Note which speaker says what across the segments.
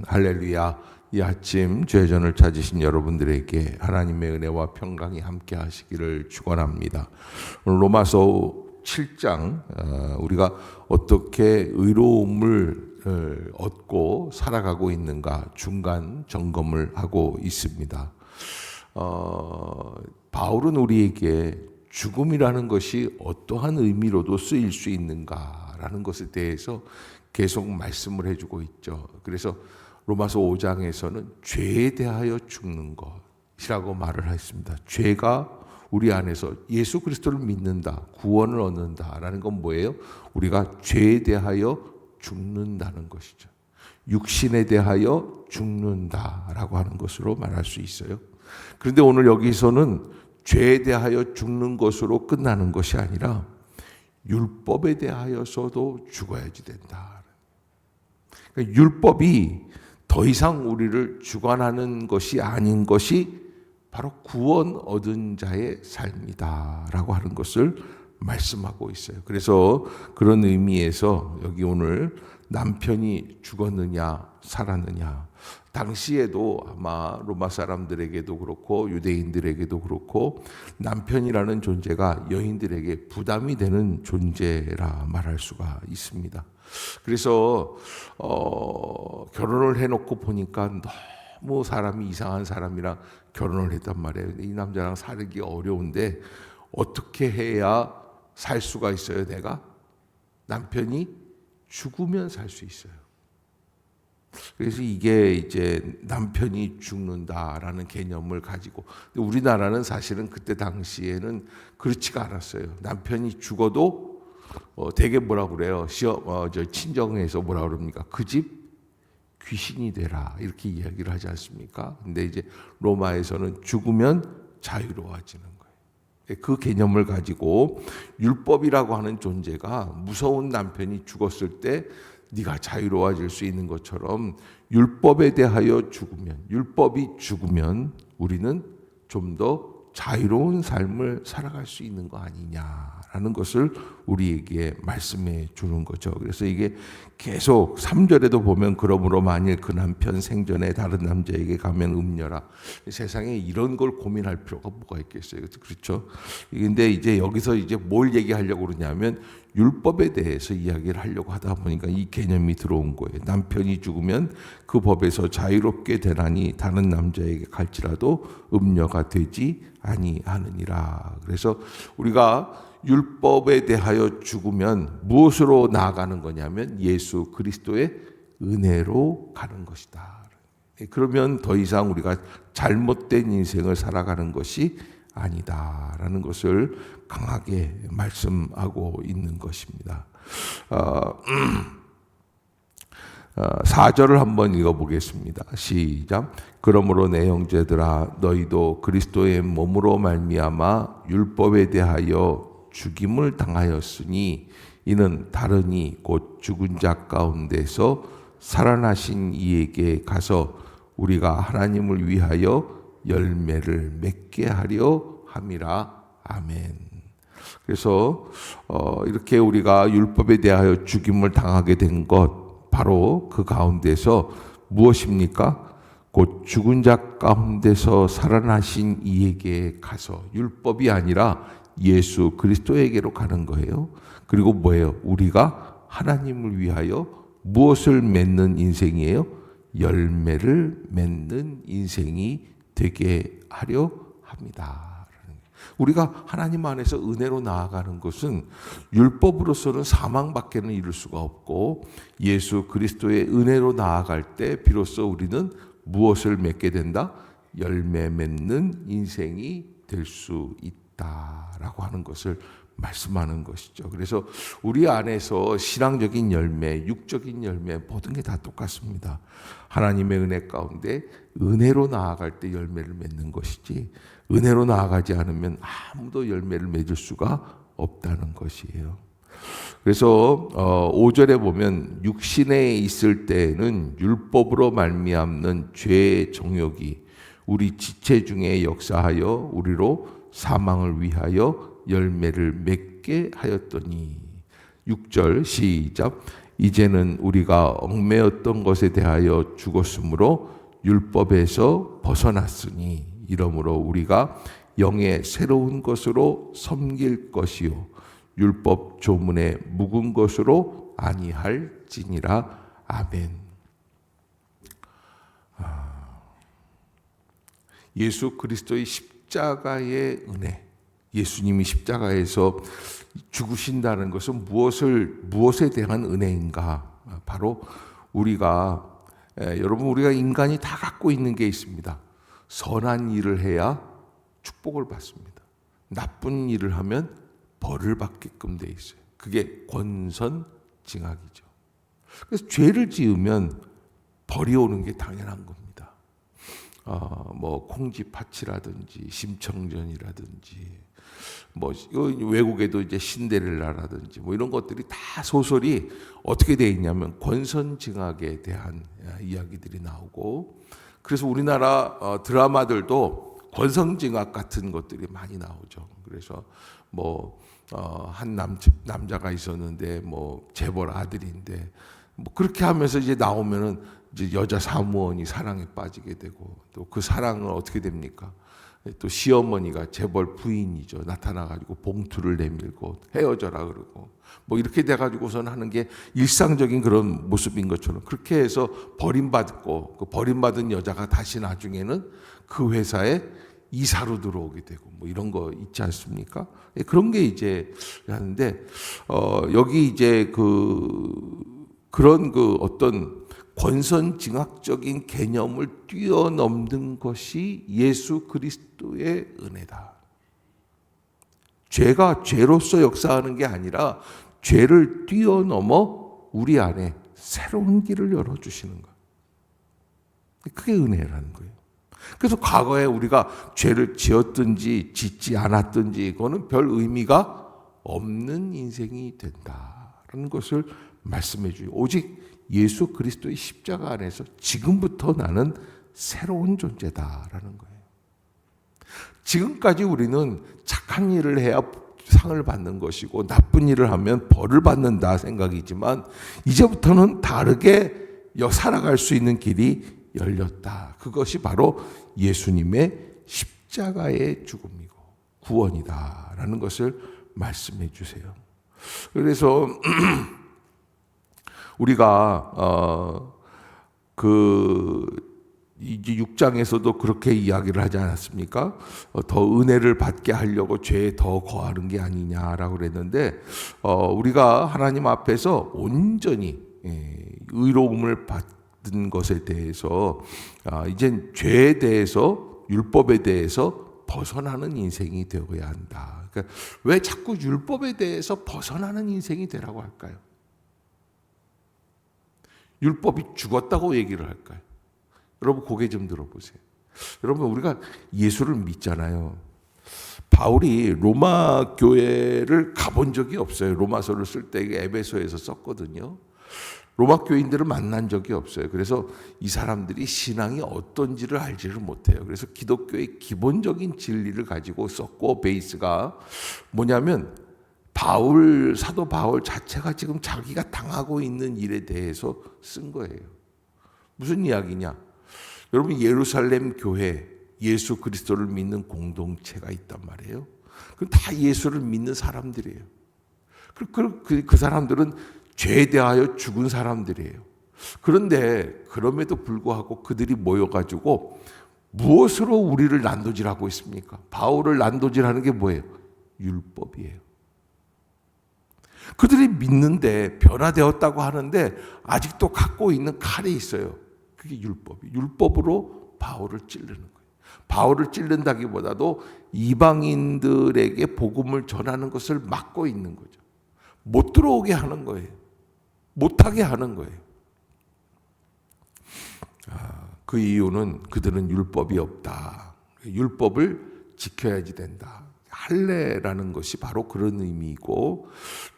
Speaker 1: 할렐루야. 이 아침 죄전을 찾으신 여러분들에게 하나님의 은혜와 평강이 함께 하시기를 축원합니다. 오늘 로마서 7장 우리가 어떻게 의로움을 얻고 살아가고 있는가 중간 점검을 하고 있습니다. 바울은 우리에게 죽음이라는 것이 어떠한 의미로도 쓰일 수 있는가라는 것에 대해서 계속 말씀을 해주고 있죠. 그래서 로마서 5장에서는 죄에 대하여 죽는 것이라고 말을 했습니다. 죄가 우리 안에서 예수 그리스도를 믿는다, 구원을 얻는다라는 건 뭐예요? 우리가 죄에 대하여 죽는다는 것이죠. 육신에 대하여 죽는다라고 하는 것으로 말할 수 있어요. 그런데 오늘 여기서는 죄에 대하여 죽는 것으로 끝나는 것이 아니라 율법에 대하여서도 죽어야지 된다. 그러니까 율법이 더 이상 우리를 주관하는 것이 아닌 것이 바로 구원 얻은 자의 삶이다라고 하는 것을 말씀하고 있어요. 그래서 그런 의미에서 여기 오늘 남편이 죽었느냐 살았느냐, 당시에도 아마 로마 사람들에게도 그렇고 유대인들에게도 그렇고 남편이라는 존재가 여인들에게 부담이 되는 존재라 말할 수가 있습니다. 그래서 결혼을 해놓고 보니까 너무 사람이 이상한 사람이랑 결혼을 했단 말이에요. 이 남자랑 살기 어려운데 어떻게 해야 살 수가 있어요? 내가 남편이 죽으면 살 수 있어요. 그래서 이게 이제 남편이 죽는다라는 개념을 가지고, 우리나라는 사실은 그때 당시에는 그렇지가 않았어요. 남편이 죽어도 되게 뭐라 그래요? 친정에서 뭐라 그럽니까? 그 집 귀신이 되라 이렇게 이야기를 하지 않습니까? 근데 이제 로마에서는 죽으면 자유로워지는 거예요. 그 개념을 가지고 율법이라고 하는 존재가 무서운 남편이 죽었을 때 네가 자유로워질 수 있는 것처럼 율법에 대하여 죽으면, 율법이 죽으면 우리는 좀 더 자유로운 삶을 살아갈 수 있는 거 아니냐라는 것을 우리에게 말씀해 주는 거죠. 그래서 이게 계속 3절에도 보면 그러므로 만일 그 남편 생전에 다른 남자에게 가면 음녀라. 세상에 이런 걸 고민할 필요가 뭐가 있겠어요. 그렇죠? 근데 이제 여기서 이제 뭘 얘기하려고 그러냐면 율법에 대해서 이야기를 하려고 하다 보니까 이 개념이 들어온 거예요. 남편이 죽으면 그 법에서 자유롭게 되나니 다른 남자에게 갈지라도 음녀가 되지 아니하느니라. 그래서 우리가 율법에 대하여 죽으면 무엇으로 나아가는 거냐면 예수 그리스도의 은혜로 가는 것이다. 그러면 더 이상 우리가 잘못된 인생을 살아가는 것이 아니다라는 것을 강하게 말씀하고 있는 것입니다. 4절을 한번 읽어보겠습니다. 시작. 그러므로 내 형제들아 너희도 그리스도의 몸으로 말미암아 율법에 대하여 죽임을 당하였으니 이는 다르니 곧 죽은 자 가운데서 살아나신 이에게 가서 우리가 하나님을 위하여 열매를 맺게 하려 함이라. 아멘. 그래서 이렇게 우리가 율법에 대하여 죽임을 당하게 된 것, 바로 그 가운데서 무엇입니까? 곧 죽은 자 가운데서 살아나신 이에게 가서, 율법이 아니라 예수 그리스도에게로 가는 거예요. 그리고 뭐예요? 우리가 하나님을 위하여 무엇을 맺는 인생이에요? 열매를 맺는 인생이 되게 하려 합니다. 우리가 하나님 안에서 은혜로 나아가는 것은 율법으로서는 사망밖에는 이룰 수가 없고 예수 그리스도의 은혜로 나아갈 때 비로소 우리는 무엇을 맺게 된다? 열매 맺는 인생이 될 수 있다라고 하는 것을 말씀하는 것이죠. 그래서 우리 안에서 신앙적인 열매, 육적인 열매 모든 게 다 똑같습니다. 하나님의 은혜 가운데 은혜로 나아갈 때 열매를 맺는 것이지 은혜로 나아가지 않으면 아무도 열매를 맺을 수가 없다는 것이에요. 그래서 5절에 보면 육신에 있을 때에는 율법으로 말미암는 죄의 정욕이 우리 지체 중에 역사하여 우리로 사망을 위하여 열매를 맺게 하였더니 6절 시작. 이제는 우리가 얽매였던 것에 대하여 죽었으므로 율법에서 벗어났으니 이러므로 우리가 영의 새로운 것으로 섬길 것이요 율법 조문의 묵은 것으로 아니할지니라. 아멘. 예수 그리스도의 십자가의 은혜, 예수님이 십자가에서 죽으신다는 것은 무엇에 대한 은혜인가? 바로 여러분 우리가 인간이 다 갖고 있는 게 있습니다. 선한 일을 해야 축복을 받습니다. 나쁜 일을 하면 벌을 받게끔 돼 있어요. 그게 권선징악이죠. 그래서 죄를 지으면 벌이 오는 게 당연한 겁니다. 콩쥐팥이라든지 심청전이라든지 외국에도 이제 신데렐라라든지 이런 것들이 다 소설이 어떻게 되어 있냐면 권선징악에 대한 이야기들이 나오고, 그래서 우리나라 드라마들도 권선징악 같은 것들이 많이 나오죠. 그래서 한 남자가 있었는데 재벌 아들인데 그렇게 하면서 이제 나오면은 이제 여자 사무원이 사랑에 빠지게 되고, 또 그 사랑은 어떻게 됩니까? 또 시어머니가 재벌 부인이죠. 나타나가지고 봉투를 내밀고 헤어져라 그러고 이렇게 돼가지고선 하는 게 일상적인 그런 모습인 것처럼 그렇게 해서 버림받고, 그 버림받은 여자가 다시 나중에는 그 회사에 이사로 들어오게 되고 이런 거 있지 않습니까? 그런 게 이제 하는데 여기 이제 그런 어떤 권선징악적인 개념을 뛰어넘는 것이 예수 그리스도의 은혜다. 죄가 죄로서 역사하는 게 아니라 죄를 뛰어넘어 우리 안에 새로운 길을 열어주시는 것. 그게 은혜라는 거예요. 그래서 과거에 우리가 죄를 지었든지 짓지 않았든지 그거는 별 의미가 없는 인생이 된다라는 것을 말씀해 주요. 오직 예수 그리스도의 십자가 안에서 지금부터 나는 새로운 존재다라는 거예요. 지금까지 우리는 착한 일을 해야 상을 받는 것이고 나쁜 일을 하면 벌을 받는다 생각이지만 이제부터는 다르게 살아갈 수 있는 길이 열렸다. 그것이 바로 예수님의 십자가의 죽음이고 구원이다라는 것을 말씀해 주세요. 그래서 우리가 이제 6장에서도 그렇게 이야기를 하지 않았습니까? 더 은혜를 받게 하려고 죄에 더 거하는 게 아니냐라고 그랬는데 우리가 하나님 앞에서 온전히 의로움을 받은 것에 대해서 이젠 죄에 대해서 율법에 대해서 벗어나는 인생이 되어야 한다. 그러니까 왜 자꾸 율법에 대해서 벗어나는 인생이 되라고 할까요? 율법이 죽었다고 얘기를 할까요? 여러분 고개 좀 들어보세요. 여러분 우리가 예수를 믿잖아요. 바울이 로마 교회를 가본 적이 없어요. 로마서를 쓸 때 에베소에서 썼거든요. 로마 교인들을 만난 적이 없어요. 그래서 이 사람들이 신앙이 어떤지를 알지를 못해요. 그래서 기독교의 기본적인 진리를 가지고 썼고, 베이스가 뭐냐면 사도 바울 자체가 지금 자기가 당하고 있는 일에 대해서 쓴 거예요. 무슨 이야기냐? 여러분 예루살렘 교회, 예수 그리스도를 믿는 공동체가 있단 말이에요. 그럼 다 예수를 믿는 사람들이에요. 그 사람들은 죄에 대하여 죽은 사람들이에요. 그런데 그럼에도 불구하고 그들이 모여가지고 무엇으로 우리를 난도질하고 있습니까? 바울을 난도질하는 게 뭐예요? 율법이에요. 그들이 믿는데 변화되었다고 하는데 아직도 갖고 있는 칼이 있어요. 그게 율법으로 바울을 찌르는 거예요. 바울을 찌른다기보다도 이방인들에게 복음을 전하는 것을 막고 있는 거죠. 못 들어오게 하는 거예요. 못하게 하는 거예요. 그 이유는 그들은 율법이 없다. 율법을 지켜야지 된다. 할례라는 것이 바로 그런 의미이고,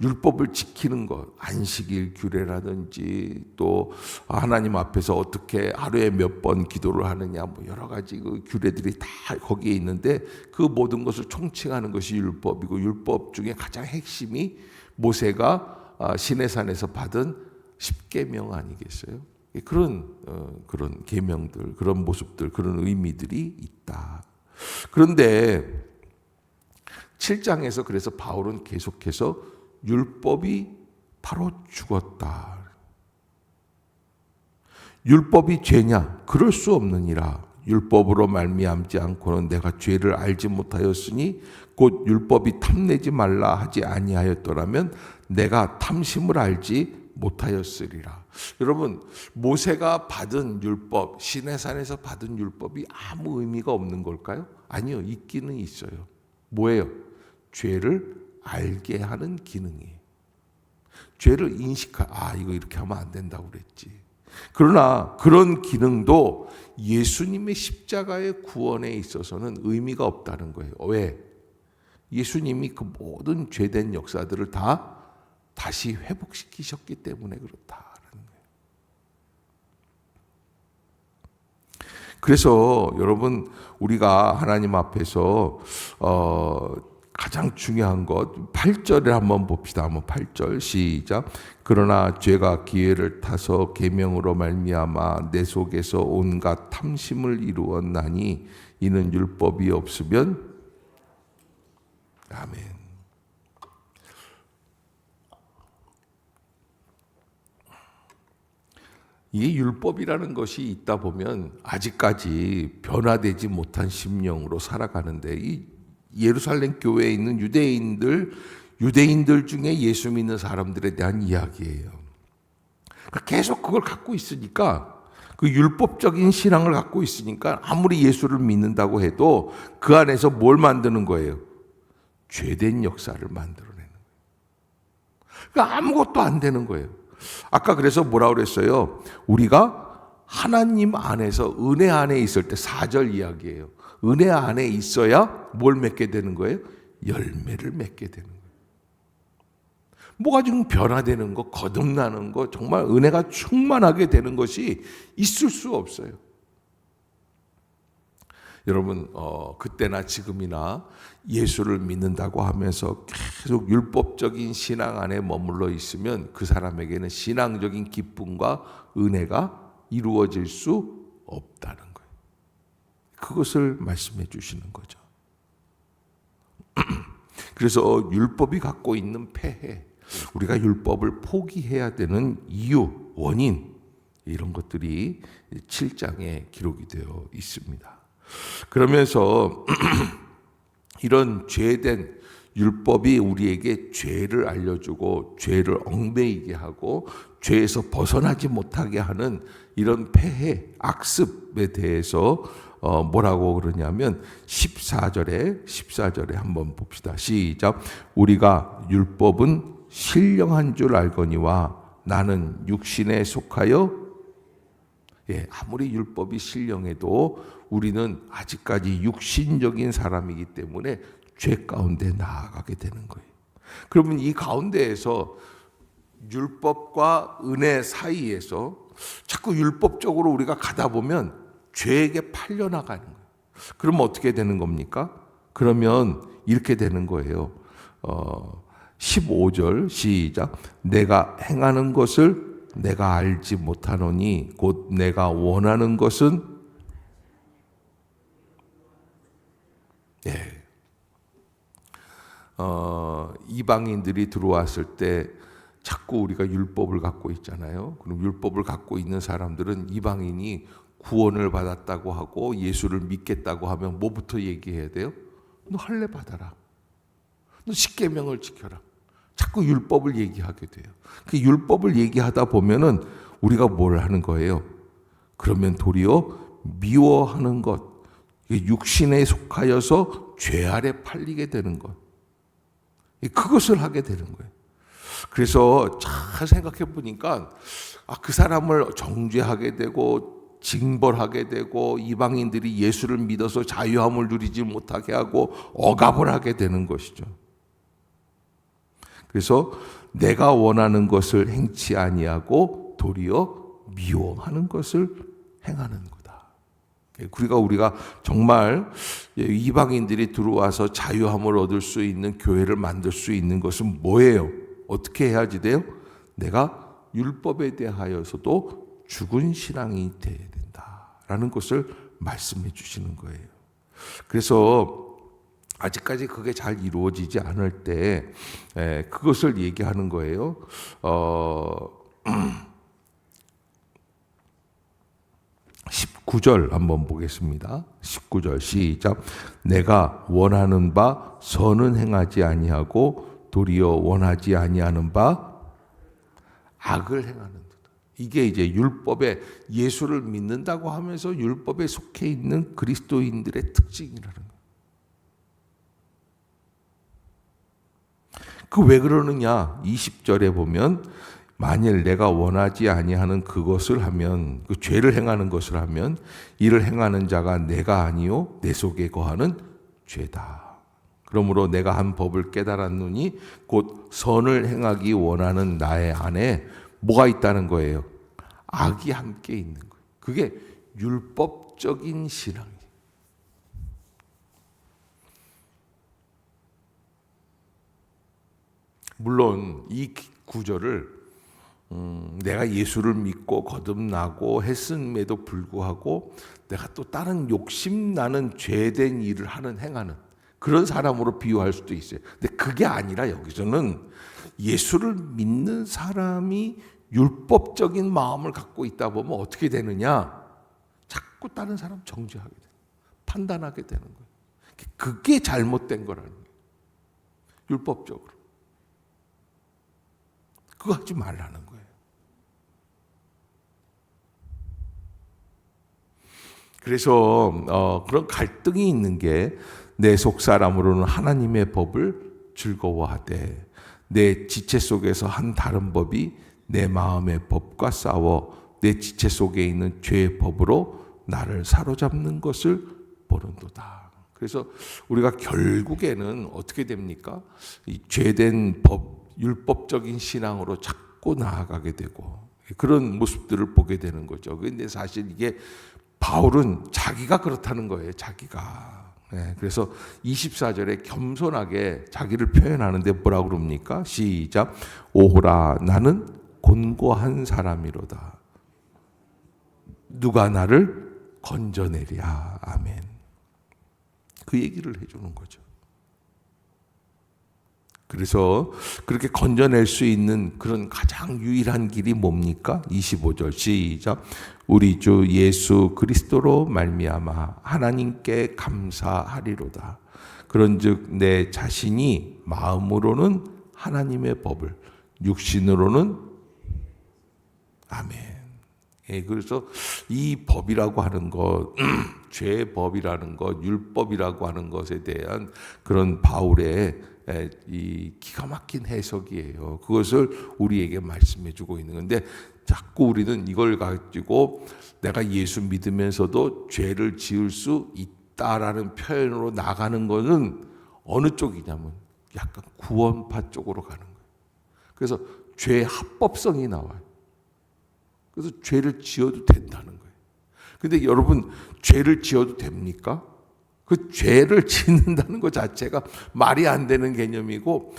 Speaker 1: 율법을 지키는 것, 안식일 규례라든지 또 하나님 앞에서 어떻게 하루에 몇 번 기도를 하느냐, 여러 가지 그 규례들이 다 거기에 있는데 그 모든 것을 총칭하는 것이 율법이고, 율법 중에 가장 핵심이 모세가 시내산에서 받은 십계명 아니겠어요? 그런 계명들, 그런 모습들, 그런 의미들이 있다. 그런데 7장에서 그래서 바울은 계속해서 율법이 바로 죽었다. 율법이 죄냐? 그럴 수 없느니라. 율법으로 말미암지 않고는 내가 죄를 알지 못하였으니 곧 율법이 탐내지 말라 하지 아니하였더라면 내가 탐심을 알지 못하였으리라. 여러분, 모세가 받은 율법, 시내산에서 받은 율법이 아무 의미가 없는 걸까요? 아니요, 있기는 있어요. 뭐예요? 죄를 알게 하는 기능이에요. 죄를 이거 이렇게 하면 안 된다고 그랬지. 그러나 그런 기능도 예수님의 십자가의 구원에 있어서는 의미가 없다는 거예요. 왜? 예수님이 그 모든 죄된 역사들을 다시 회복시키셨기 때문에 그렇다는 거예요. 그래서 여러분, 우리가 하나님 앞에서 가장 중요한 것 8절에 한번 봅시다. 한번 8절 시작. 그러나 죄가 기회를 타서 계명으로 말미암아 내 속에서 온갖 탐심을 이루었나니 이는 율법이 없으면 아멘. 이 율법이라는 것이 있다 보면 아직까지 변화되지 못한 심령으로 살아가는데, 이 예루살렘 교회에 있는 유대인들 중에 예수 믿는 사람들에 대한 이야기예요. 그러니까 계속 그걸 갖고 있으니까, 그 율법적인 신앙을 갖고 있으니까 아무리 예수를 믿는다고 해도 그 안에서 뭘 만드는 거예요? 죄된 역사를 만들어내는 거예요. 그러니까 아무것도 안 되는 거예요. 아까 그래서 뭐라고 그랬어요? 우리가 하나님 안에서 은혜 안에 있을 때 4절 이야기예요. 은혜 안에 있어야 뭘 맺게 되는 거예요? 열매를 맺게 되는 거예요. 뭐가 지금 변화되는 거, 거듭나는 거, 정말 은혜가 충만하게 되는 것이 있을 수 없어요. 여러분, 그때나 지금이나 예수를 믿는다고 하면서 계속 율법적인 신앙 안에 머물러 있으면 그 사람에게는 신앙적인 기쁨과 은혜가 이루어질 수 없다는 거예요. 그것을 말씀해 주시는 거죠. 그래서 율법이 갖고 있는 폐해, 우리가 율법을 포기해야 되는 이유, 원인, 이런 것들이 7장에 기록이 되어 있습니다. 그러면서 이런 죄된 율법이 우리에게 죄를 알려주고 죄를 엉매이게 하고 죄에서 벗어나지 못하게 하는 이런 폐해, 악습에 대해서 뭐라고 그러냐면 14절에 한번 봅시다. 시작. 우리가 율법은 신령한 줄 알거니와 나는 육신에 속하여, 아무리 율법이 신령해도 우리는 아직까지 육신적인 사람이기 때문에 죄 가운데 나아가게 되는 거예요. 그러면 이 가운데에서 율법과 은혜 사이에서 자꾸 율법적으로 우리가 가다 보면 죄에게 팔려나가는 거예요. 그러면 어떻게 되는 겁니까? 그러면 이렇게 되는 거예요. 15절 시작. 내가 행하는 것을 내가 알지 못하노니 곧 내가 원하는 것은, 이방인들이 들어왔을 때 자꾸 우리가 율법을 갖고 있잖아요. 그럼 율법을 갖고 있는 사람들은 이방인이 구원을 받았다고 하고 예수를 믿겠다고 하면 뭐부터 얘기해야 돼요? 너 할례 받아라. 너 십계명을 지켜라. 자꾸 율법을 얘기하게 돼요. 그 율법을 얘기하다 보면은 우리가 뭘 하는 거예요? 그러면 도리어 미워하는 것, 육신에 속하여서 죄 아래 팔리게 되는 것, 그것을 하게 되는 거예요. 그래서 잘 생각해 보니까 그 사람을 정죄하게 되고 징벌하게 되고 이방인들이 예수를 믿어서 자유함을 누리지 못하게 하고 억압을 하게 되는 것이죠. 그래서 내가 원하는 것을 행치 아니하고 도리어 미워하는 것을 행하는 거다. 그러니까 우리가 정말 이방인들이 들어와서 자유함을 얻을 수 있는 교회를 만들 수 있는 것은 뭐예요? 어떻게 해야지 돼요? 내가 율법에 대하여서도 죽은 신앙이 되어야 된다라는 것을 말씀해 주시는 거예요. 그래서 아직까지 그게 잘 이루어지지 않을 때 그것을 얘기하는 거예요. 19절 한번 보겠습니다. 19절 시작. 내가 원하는 바 선은 행하지 아니하고 도리어 원하지 아니하는 바 악을 행하는도다. 이게 이제 율법에 예수를 믿는다고 하면서 율법에 속해 있는 그리스도인들의 특징이라는 거예요. 그 왜 그러느냐? 20절에 보면 만일 내가 원하지 아니하는 그것을 하면, 그 죄를 행하는 것을 하면 이를 행하는 자가 내가 아니요 내 속에 거하는 죄다. 그러므로 내가 한 법을 깨달았노니 곧 선을 행하기 원하는 나의 안에 뭐가 있다는 거예요? 악이 함께 있는 거예요. 그게 율법적인 신앙이에요. 물론 이 구절을 내가 예수를 믿고 거듭나고 했음에도 불구하고 내가 또 다른 욕심나는 죄된 일을 행하는 그런 사람으로 비유할 수도 있어요. 근데 그게 아니라 여기서는 예수를 믿는 사람이 율법적인 마음을 갖고 있다 보면 어떻게 되느냐? 자꾸 다른 사람 정죄하게 돼요. 판단하게 되는 거예요. 그게 잘못된 거라는 거예요. 율법적으로. 그거 하지 말라는 거예요. 그래서 그런 갈등이 있는 게 내 속사람으로는 하나님의 법을 즐거워하되 내 지체 속에서 한 다른 법이 내 마음의 법과 싸워 내 지체 속에 있는 죄의 법으로 나를 사로잡는 것을 보는도다. 그래서 우리가 결국에는 어떻게 됩니까? 이 죄된 법, 율법적인 신앙으로 자꾸 나아가게 되고 그런 모습들을 보게 되는 거죠. 그런데 사실 이게 바울은 자기가 그렇다는 거예요. 자기가. 그래서 24절에 겸손하게 자기를 표현하는데 뭐라고 그럽니까? 시작. 오호라 나는 곤고한 사람이로다. 누가 나를 건져내랴. 아멘. 그 얘기를 해주는 거죠. 그래서 그렇게 건져낼 수 있는 그런 가장 유일한 길이 뭡니까? 25절 시작. 우리 주 예수 그리스도로 말미암아 하나님께 감사하리로다. 그런즉 내 자신이 마음으로는 하나님의 법을 육신으로는 아멘. 그래서 이 법이라고 하는 것, 죄의 법이라는 것, 율법이라고 하는 것에 대한 그런 바울의 이 기가 막힌 해석이에요. 그것을 우리에게 말씀해 주고 있는 건데 자꾸 우리는 이걸 가지고 내가 예수 믿으면서도 죄를 지을 수 있다라는 표현으로 나가는 것은 어느 쪽이냐면 약간 구원파 쪽으로 가는 거예요. 그래서 죄의 합법성이 나와요. 그래서 죄를 지어도 된다는 거예요. 근데 여러분 죄를 지어도 됩니까? 그 죄를 짓는다는 것 자체가 말이 안 되는 개념이고,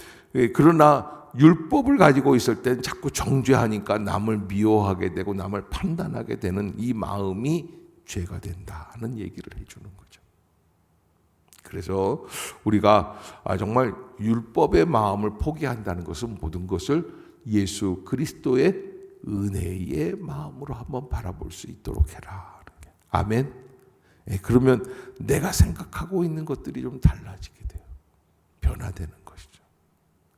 Speaker 1: 그러나 율법을 가지고 있을 땐 자꾸 정죄하니까 남을 미워하게 되고 남을 판단하게 되는 이 마음이 죄가 된다는 얘기를 해주는 거죠. 그래서 우리가 정말 율법의 마음을 포기한다는 것은 모든 것을 예수 그리스도의 은혜의 마음으로 한번 바라볼 수 있도록 해라. 아멘. 그러면 내가 생각하고 있는 것들이 좀 달라지게 돼요. 변화되는 것이죠.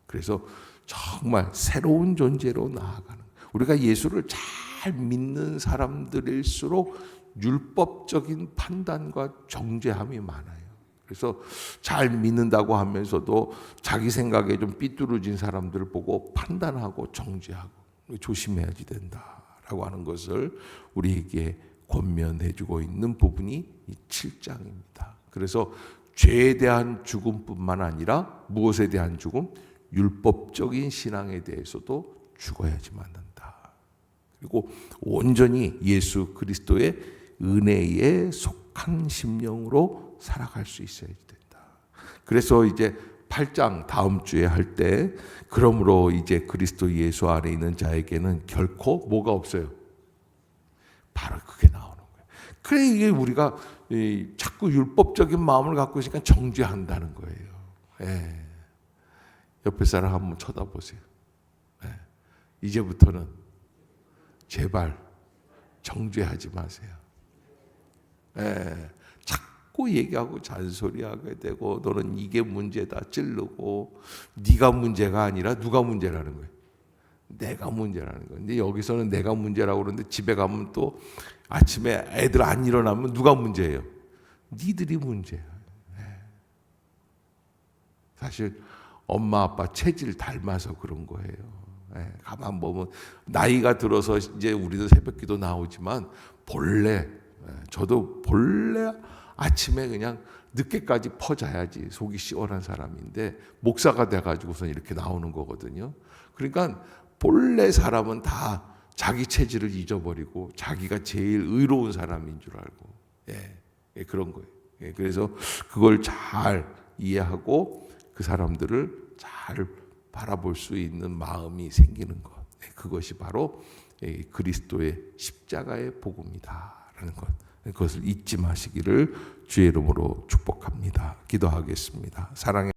Speaker 1: 그래서 정말 새로운 존재로 나아가는, 우리가 예수를 잘 믿는 사람들일수록 율법적인 판단과 정죄함이 많아요. 그래서 잘 믿는다고 하면서도 자기 생각에 좀 삐뚤어진 사람들을 보고 판단하고 정죄하고 조심해야지 된다라고 하는 것을 우리에게 권면해주고 있는 부분이 이 7장입니다. 그래서 죄에 대한 죽음뿐만 아니라 무엇에 대한 죽음? 율법적인 신앙에 대해서도 죽어야지만 한다. 그리고 온전히 예수 그리스도의 은혜에 속한 심령으로 살아갈 수 있어야 된다. 그래서 이제 8장 다음 주에 할 때, 그러므로 이제 그리스도 예수 안에 있는 자에게는 결코 뭐가 없어요. 바로 그게 나오는 거예요. 그래 이게 우리가 자꾸 율법적인 마음을 갖고 있으니까 정죄한다는 거예요. 예. 옆에 사람 한번 쳐다보세요. 예. 이제부터는 제발 정죄하지 마세요. 예. 자꾸 얘기하고 잔소리하게 되고 너는 이게 문제다 찌르고, 네가 문제가 아니라 누가 문제라는 거예요. 내가 문제라는 거예요. 근데 여기서는 내가 문제라고 그러는데 집에 가면 또 아침에 애들 안 일어나면 누가 문제예요? 니들이 문제야. 사실 엄마 아빠 체질 닮아서 그런 거예요. 가만 보면 나이가 들어서 이제 우리도 새벽기도 나오지만 본래 저도 본래 아침에 그냥 늦게까지 퍼자야지 속이 시원한 사람인데 목사가 돼가지고선 이렇게 나오는 거거든요. 그러니까 본래 사람은 다 자기 체질을 잊어버리고 자기가 제일 의로운 사람인 줄 알고 그런 거예요. 그래서 그걸 잘 이해하고 그 사람들을 잘 바라볼 수 있는 마음이 생기는 것, 그것이 바로 그리스도의 십자가의 복음이다라는 것, 그것을 잊지 마시기를 주의 이름으로 축복합니다. 기도하겠습니다. 사랑의